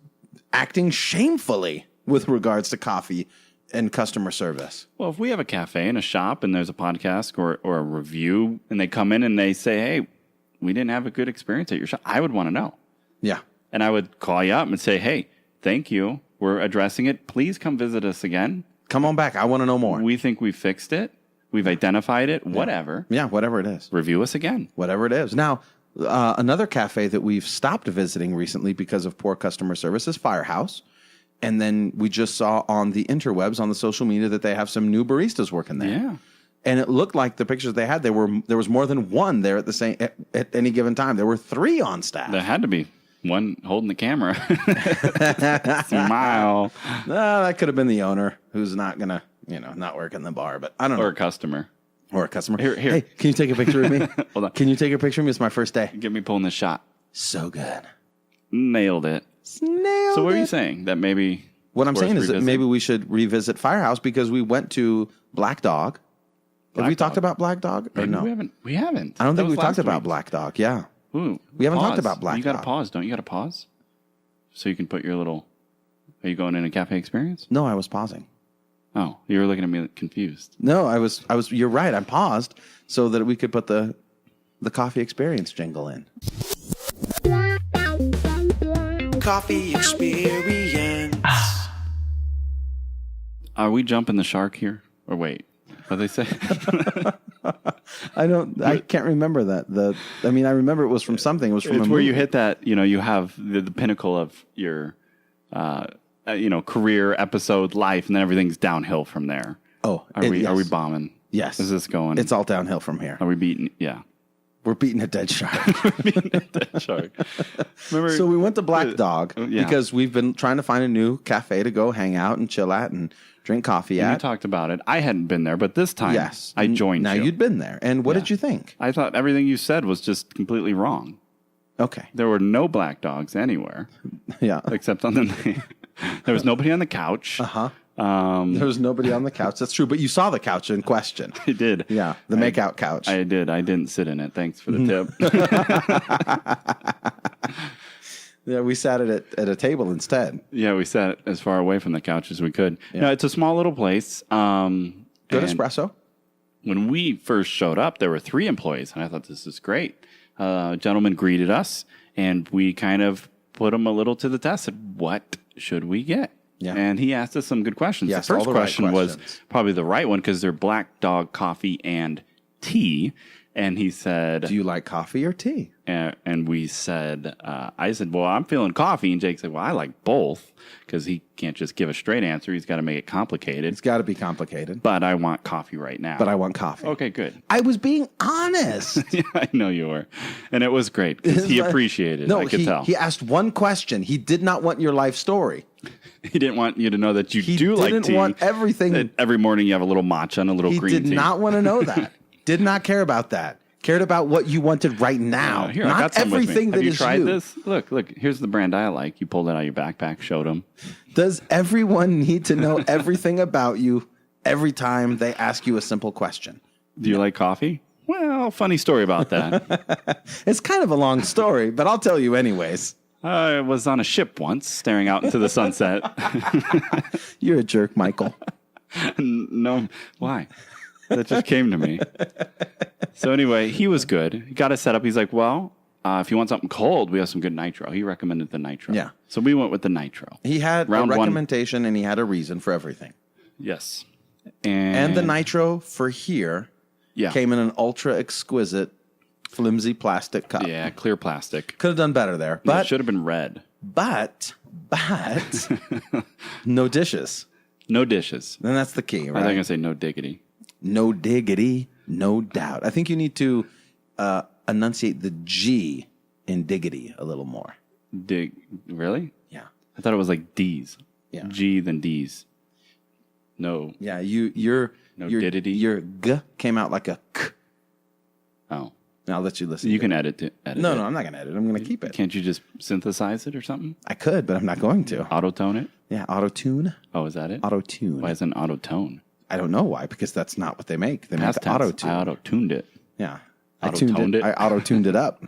acting shamefully with regards to coffee and customer service. Well, if we have a cafe and a shop and there's a podcast or a review and they come in and they say, hey, we didn't have a good experience at your shop, I would want to know. Yeah. And I would call you up and say, hey, thank you. We're addressing it. Please come visit us again. Come on back. I want to know more. We think we fixed it. We've identified it. Whatever. Yeah, whatever it is. Review us again. Whatever it is. Now, another cafe that we've stopped visiting recently because of poor customer service is Firehouse. And then we just saw on the interwebs, on the social media, that they have some new baristas working there. Yeah. And it looked like the pictures they had, there was more than one there at any given time. There were 3 on staff. There had to be one holding the camera. Smile. No, that could have been the owner who's not gonna, not working the bar. But I don't know. Or a customer. Here. Hey, can you take a picture of me? Hold on. Can you take a picture of me? It's my first day. Get me pulling this shot. So good. Nailed it. So what are you saying? That maybe what I'm saying is that maybe we should revisit Firehouse because we went to Black Dog. Have we talked about Black Dog or no? We haven't. I don't think we talked about Black Dog. Yeah. Ooh, we haven't talked about Black Dog. You got to pause, don't you? Got to pause so you can put your little. Are you going in a cafe experience? No, I was pausing. Oh, you were looking at me confused. No, I was. You're right. I paused so that we could put the coffee experience jingle in. Coffee experience. Are we jumping the shark here, or wait? What they say? I can't remember that. I remember it was from something. It was from it's where you hit that. You have the pinnacle of your, career, episode, life, and then everything's downhill from there. Oh, are we bombing? Yes. Is this going? It's all downhill from here. Are we beating? Yeah. We're beating a dead shark. Remember, so we went to Black Dog because we've been trying to find a new cafe to go hang out and chill at and drink coffee at. You talked about it. I hadn't been there, but this time I joined you. Now you'd been there. And what did you think? I thought everything you said was just completely wrong. Okay. There were no black dogs anywhere. Yeah. Except on there was nobody on the couch. Uh-huh. There was nobody on the couch. That's true. But you saw the couch in question. I did. Yeah. The makeout couch. I did. I didn't sit in it. Thanks for the tip. Yeah, we sat at a table instead. Yeah, we sat as far away from the couch as we could. Yeah. No, it's a small little place. Good espresso. When we first showed up, there were 3 employees, and I thought, this is great. A gentleman greeted us, and we kind of put him a little to the test. Said, what should we get? Yeah. And he asked us some good questions. Yes, the first question was probably the right one because they're Black Dog Coffee and tea. And he said, do you like coffee or tea? And we said, I said, well, I'm feeling coffee. And Jake said, well, I like both because he can't just give a straight answer. He's got to make it complicated. It's got to be complicated. But I want coffee right now. But I want coffee. Okay, good. I was being honest. Yeah, I know you were. And it was great because he appreciated it. I could tell. He asked one question. He did not want your life story. He didn't want you to know that you do like tea. He didn't want everything. Every morning you have a little matcha and a little green tea. He did not want to know that. Did not care about that. Cared about what you wanted right now. Here, not I got some everything with me. That is you. Have you tried this? Look. Here's the brand I like. You pulled it out of your backpack, showed him. Does everyone need to know everything about you every time they ask you a simple question? Do you like coffee? Well, funny story about that. It's kind of a long story, but I'll tell you anyways. I was on a ship once, staring out into the sunset. You're a jerk, Michael. No, why? That just came to me. So anyway, he was good. He got us set up. He's like, well, if you want something cold, we have some good nitro. He recommended the nitro. Yeah. So we went with the nitro. He had a recommendation and he had a reason for everything. Yes. And the nitro for here came in an ultra exquisite, flimsy plastic cup. Yeah, clear plastic. Could have done better there. But it should have been red. But no dishes. No dishes. And that's the key, right? I think I'm going to say no diggity. No diggity, no doubt. I think you need to enunciate the G in diggity a little more. Really? Yeah. I thought it was like D's. Yeah. G then D's. No. Yeah, your diddity. Your G came out like a K. Oh. I'll let you listen. You can edit it. No, I'm not going to edit. I'm going to keep it. Can't you just synthesize it or something? I could, but I'm not going to. Auto-tone it? Yeah, auto-tune. Oh, is that it? Auto-tune. Why isn't auto-tone? I don't know why, because that's not what they make. They Past make auto-tune. I auto-tuned it. Yeah. I auto-tuned it up.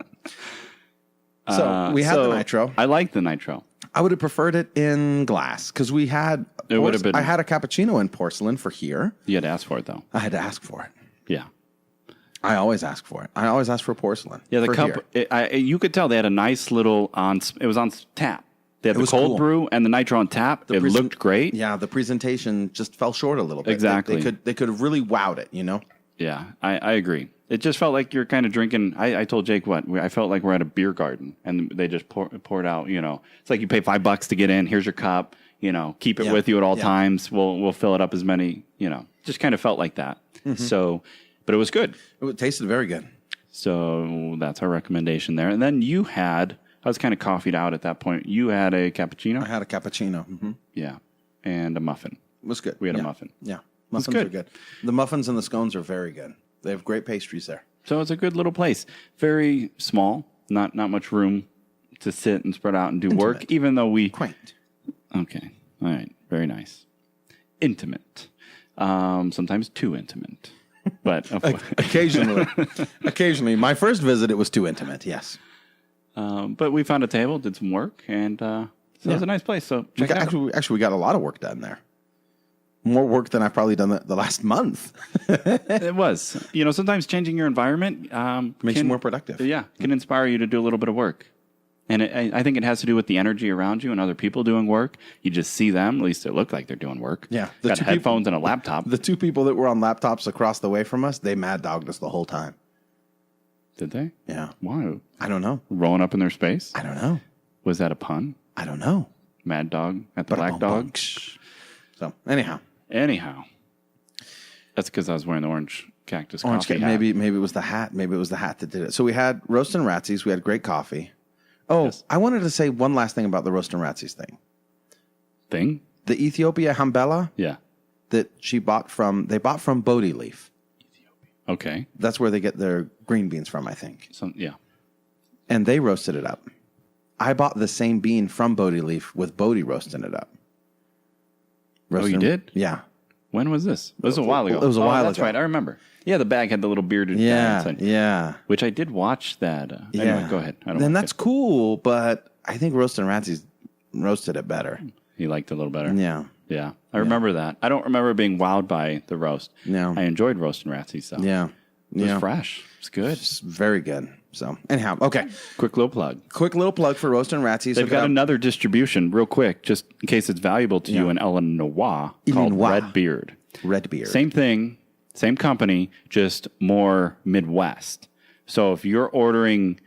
So we had the nitro. I like the nitro. I would have preferred it in glass because we had. It would have been. I had a cappuccino in porcelain for here. You had to ask for it though. I had to ask for it. Yeah. I always ask for it. I always ask for porcelain. Yeah, the cup. You could tell they had a nice little It was on tap. They had the cold brew and the nitro on tap. It looked great. Yeah, the presentation just fell short a little bit. Exactly. They could have really wowed it, you know? Yeah, I agree. It just felt like you're kind of drinking. I told Jake I felt like we're at a beer garden and they just poured out, you know. It's like you pay $5 to get in. Here's your cup. You know, keep it with you at all times. We'll fill it up as many, you know. Just kind of felt like that. Mm-hmm. So, but it was good. It tasted very good. So that's our recommendation there. And then you had... I was kind of coffeeed out at that point. You had a cappuccino? I had a cappuccino. Mm-hmm. Yeah. And a muffin. It was good. We had a muffin. Yeah. Muffins are good. The muffins and the scones are very good. They have great pastries there. So it's a good little place. Very small. Not much room to sit and spread out and do work, even though we... Quaint. Okay. All right. Very nice. Intimate. Sometimes too intimate. But occasionally. My first visit, it was too intimate, yes. But we found a table, did some work, and so it was a nice place. So check it out. Actually, we got a lot of work done there. More work than I've probably done the last month. It was. You know, sometimes changing your environment makes you more productive. Yeah, can inspire you to do a little bit of work. And I think it has to do with the energy around you and other people doing work. You just see them. At least it looked like they're doing work. Yeah. Got headphones and a laptop. The 2 people that were on laptops across the way from us, they mad dogged us the whole time. Did they? Yeah. Why? I don't know. Rolling up in their space? I don't know. Was that a pun? I don't know. Mad dog at the black dog? So, anyhow. That's because I was wearing the Orange Cactus Coffee hat. Maybe it was the hat. Maybe it was the hat that did it. So we had Roastin Ratzy's. We had great coffee. Oh, yes. I wanted to say one last thing about the Roastin Ratzy's thing. The Ethiopian Hambela? Yeah. That they bought from Bodhi leaf. Okay. That's where they get their green beans from, I think. Yeah. And they roasted it up. I bought the same bean from Bodhi leaf with Bodhi roasting it up. Oh, you did? Yeah. When was this? It was a while ago. It was a while ago. That's right. I remember. Yeah, the bag had the little bearded guy inside. Yeah. Which I did watch that. Anyway, go ahead. And that's cool, but I think Roastin Ratzy roasted it better. He liked it a little better. Yeah. Yeah. I remember that. I don't remember being wowed by the roast. No. I enjoyed Roastin Ratzy, so. Yeah. It was fresh. It's good. It's very good. So, anyhow, okay. Quick little plug for Roastin Ratzy. They've got another distribution, real quick, just in case it's valuable to you in Illinois, called Redbeard. Redbeard. Same thing, same company, just more Midwest. So if you're ordering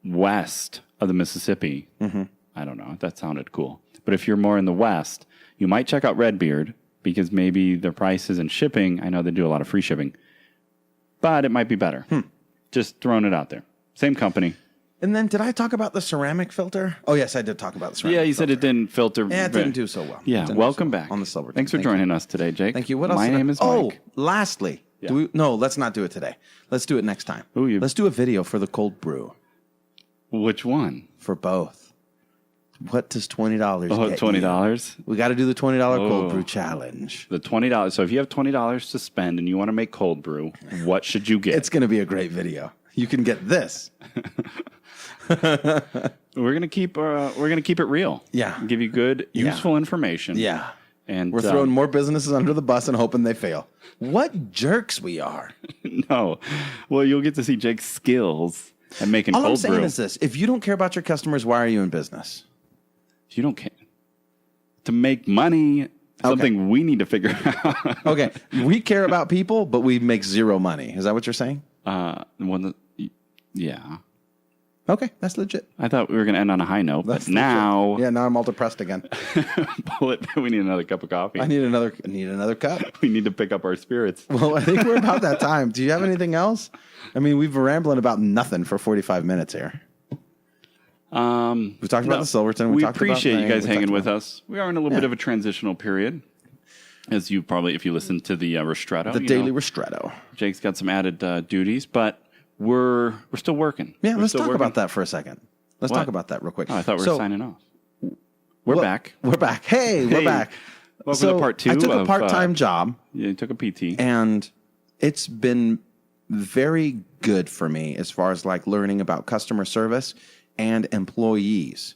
west of the Mississippi, I don't know, that sounded cool. But if you're more in the West, you might check out Redbeard because maybe their prices and shipping, I know they do a lot of free shipping, but it might be better. Just throwing it out there. Same company. And then did I talk about the ceramic filter? Oh, yes, I did talk about the ceramic filter. Yeah, you said it didn't filter. Yeah, it didn't do so well. Yeah, welcome back. On the Silverton. Thanks for joining us today, Jake. Thank you. What else? My name is Mike. Oh, lastly. Yeah. No, let's not do it today. Let's do it next time. Let's do a video for the cold brew. Which one? For both. What does $20 get $20? We got to do the $20 cold brew challenge. The $20. So if you have $20 to spend and you want to make cold brew, what should you get? It's going to be a great video. You can get this. We're gonna keep it real. Yeah, give you good, useful information. Yeah, and we're throwing more businesses under the bus and hoping they fail. What jerks we are! No, well, you'll get to see Jake's skills at making cold brew. All I'm saying is this: if you don't care about your customers, why are you in business? If you don't care to make money. Something we need to figure out. Okay, we care about people, but we make zero money. Is that what you're saying? Yeah. Okay, that's legit. I thought we were going to end on a high note, but now... Yeah, now I'm all depressed again. We need another cup of coffee. I need another cup. We need to pick up our spirits. Well, I think we're about that time. Do you have anything else? I mean, we've been rambling about nothing for 45 minutes here. We talked about the Silverton. We appreciate you guys hanging with us. We are in a little bit of a transitional period. As you probably, if you listen to the Ristretto. The daily Ristretto. Jake's got some added duties, but we're still working. Yeah, let's talk about that for a second. Let's talk about that real quick. Oh, I thought we were signing off. We're back. We're back. Hey, we're back. Welcome to part 2. I took a part-time job. Yeah, you took a PT. And it's been very good for me as far as like learning about customer service and employees.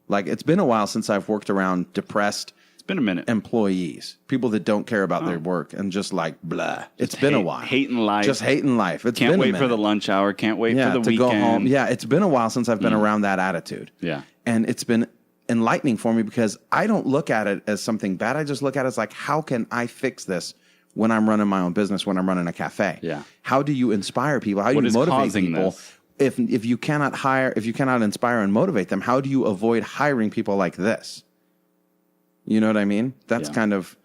Like, it's been a while since I've worked around depressed been a minute. Employees, people that don't care about their work and just like blah. It's been a while. Hating life. Just hating life. It's can't been wait for the lunch hour. Can't wait for the to weekend. Go home. Yeah, it's been a while since I've been around that attitude. Yeah, and it's been enlightening for me because I don't look at it as something bad. I just look at it as like, how can I fix this when I'm running my own business, when I'm running a cafe? Yeah. How do you inspire people? How do you motivate people? If you cannot inspire and motivate them, how do you avoid hiring people like this? You know what I mean? That's kind of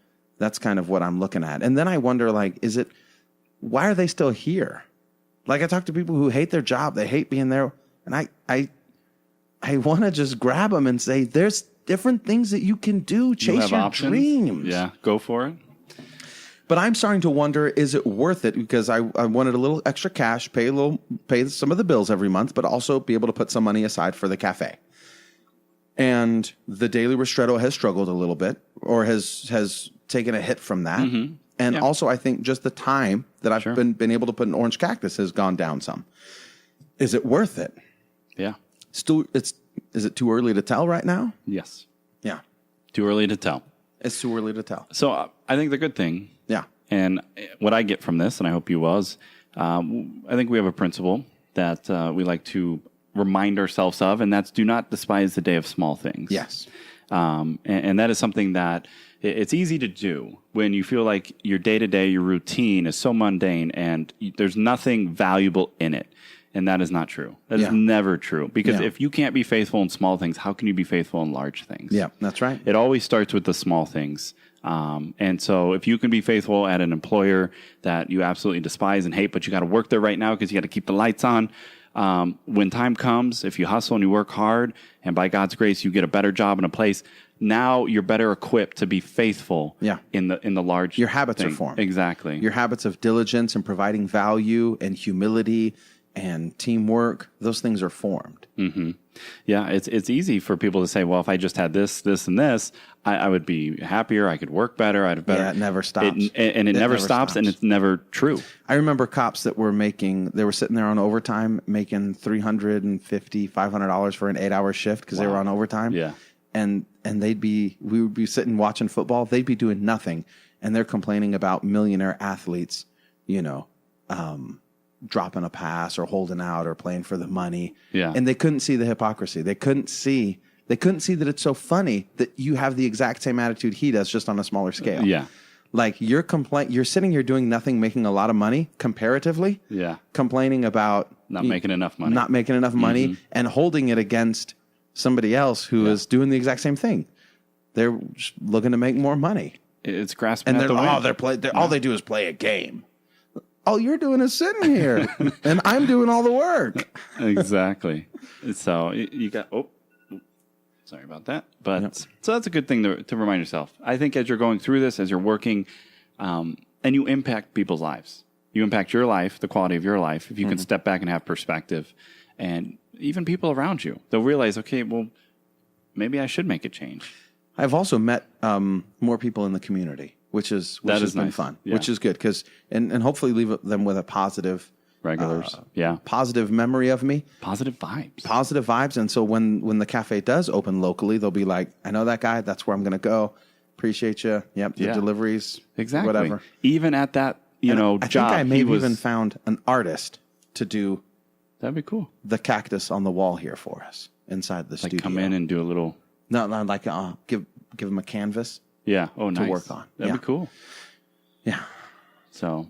what I'm looking at. And then I wonder, like, why are they still here? Like, I talk to people who hate their job. They hate being there. And I want to just grab them and say, there's different things that you can do. Chase your dreams. Yeah, go for it. But I'm starting to wonder, is it worth it? Because I wanted a little extra cash, pay some of the bills every month, but also be able to put some money aside for the cafe. And the Daily Ristretto has struggled a little bit, or has taken a hit from that. Mm-hmm. And also, I think just the time that I've been able to put in Orange Cactus has gone down some. Is it worth it? Yeah. Still, is it too early to tell right now? Yes. Yeah. Too early to tell. It's too early to tell. So I think the good thing, and what I get from this, and I hope you will, is I think we have a principle that we like to remind ourselves of, and that's do not despise the day of small things. Yes. And that is something that it's easy to do when you feel like your day-to-day, your routine is so mundane and there's nothing valuable in it. And that is not true. That is never true. Because if you can't be faithful in small things, how can you be faithful in large things? Yeah, that's right. It always starts with the small things. And so if you can be faithful at an employer that you absolutely despise and hate, but you got to work there right now because you got to keep the lights on. When time comes, if you hustle and you work hard, and by God's grace, you get a better job in a place, now you're better equipped to be faithful in the large Your habits thing. are formed. Exactly. Your habits of diligence and providing value and humility and teamwork, those things are formed. Mm-hmm. Yeah, it's easy for people to say, well, if I just had this, and this, I would be happier. I could work better. I'd have better. Yeah, it never stops. It never stops, and it's never true. I remember cops that were they were sitting there on overtime making $350, $500 for an 8-hour shift because they were on overtime. Yeah. And we would be sitting watching football. They'd be doing nothing. And they're complaining about millionaire athletes, dropping a pass or holding out or playing for the money. Yeah. And they couldn't see the hypocrisy. They couldn't see that it's so funny that you have the exact same attitude he does, just on a smaller scale. Yeah. Like you're sitting here doing nothing, making a lot of money comparatively. Yeah. Complaining about not making enough money, and holding it against somebody else who is doing the exact same thing. They're just looking to make more money. It's grasping at the wind. All they do is play a game. All you're doing is sitting here, and I'm doing all the work. Exactly. So you got. Oh, sorry about that. But so that's a good thing to remind yourself. I think as you're going through this, as you're working, and you impact people's lives, you impact your life, the quality of your life. If you can step back and have perspective, and even people around you, they'll realize, okay, well, maybe I should make a change. I've also met more people in the community, which has been nice. Fun, which is good because and hopefully leave them with a positive regulars, positive memory of me, positive vibes. And so when the cafe does open locally, they'll be like, I know that guy. That's where I'm going to go. Appreciate you. Yep, the deliveries, exactly. Whatever. Even at that job, I think I may have even found an artist to do. That'd be cool. The cactus on the wall here for us inside the studio. Come in and do a little. No, like give him a canvas. Yeah. Oh, nice. To work on. That'd be cool. Yeah. So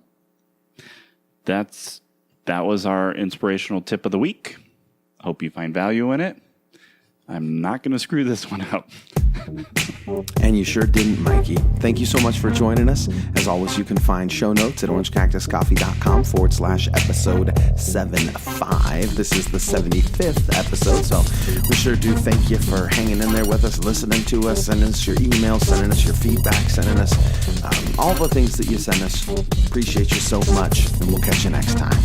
that was our inspirational tip of the week. Hope you find value in it. I'm not going to screw this one up. And you sure didn't, Mikey. Thank you so much for joining us. As always, you can find show notes at orangecactuscoffee.com/episode 75. This is the 75th episode, so we sure do thank you for hanging in there with us, listening to us, sending us your emails, sending us your feedback, sending us all the things that you send us. Appreciate you so much, and we'll catch you next time.